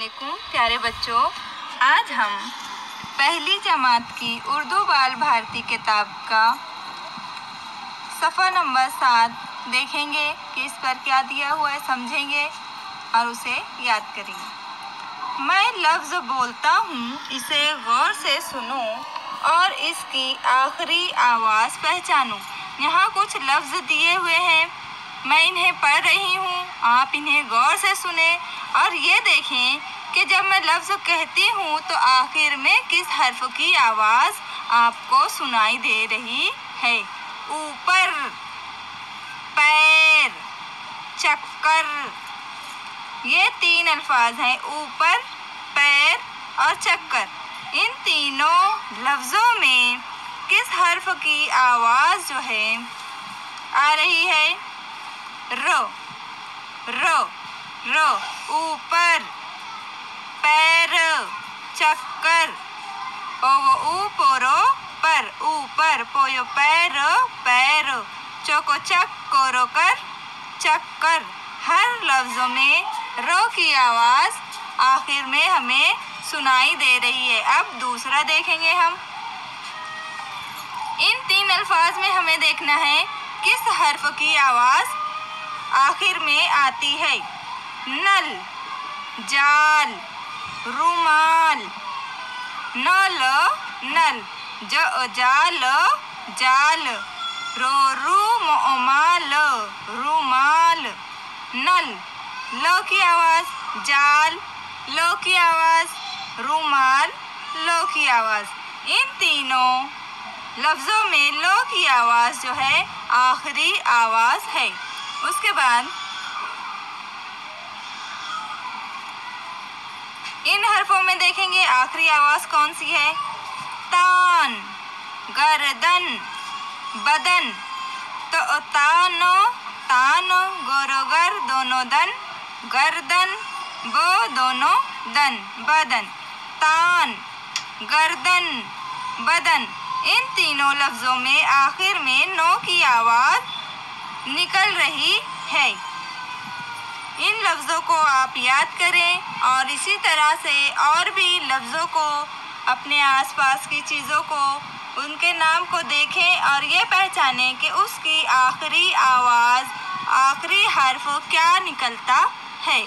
अस्सलामुअलैकुम प्यारे बच्चों, आज हम पहली जमात की उर्दू बाल भारती किताब का सफ़ा नंबर 7 देखेंगे कि इस पर क्या दिया हुआ है, समझेंगे और उसे याद करेंगे। मैं लफ्ज़ बोलता हूँ, इसे गौर से सुनो और इसकी आखिरी आवाज़ पहचानो। यहाँ कुछ लफ्ज़ दिए हुए हैं, मैं इन्हें पढ़ रही हूँ, आप इन्हें गौर से सुने और ये देखें कि जब मैं लफ्ज़ कहती हूँ तो आखिर में किस हर्फ की आवाज़ आपको सुनाई दे रही है। ऊपर, पैर, चक्कर, ये 3 अल्फाज हैं, ऊपर, पैर और चक्कर। इन तीनों लफ्ज़ों में किस हर्फ की आवाज़ जो है आ रही है? रो, रो, रो। ऊपर, पैर, चक्कर, ओवो ऊपरो पर, ऊपर, पोयो पैर, पैर, चोको चक्करो कर, चक्कर। हर लफ्ज़ों में रो की आवाज़ आखिर में हमें सुनाई दे रही है। अब दूसरा देखेंगे हम। इन 3 अल्फाज में हमें देखना है किस हर्फ की आवाज़ आखिर में आती है। नल, जाल, रुमाल, नल, नल, जाल, जाल, रुमाल, रुमाल, नल, लो की आवाज़, जाल, लो की आवाज़, रुमाल, लो की आवाज़। इन तीनों लफ्ज़ों में लो की आवाज़ जो है आखिरी आवाज़ है। उसके बाद इन हरफों में देखेंगे आखिरी आवाज़ कौन सी है। तान, गर्दन, बदन, तो तानो, तानो, गोरोगर दोनों दन, गर्दन, गो दोनों दन, बदन, तान, गर्दन, बदन। इन तीनों लफ्ज़ों में आखिर में नो की आवाज़ निकल रही है। इन लफ्ज़ों को आप याद करें और इसी तरह से और भी लफ्ज़ों को, अपने आसपास की चीज़ों को, उनके नाम को देखें और ये पहचानें कि उसकी आखिरी आवाज़, आखिरी हर्फ क्या निकलता है।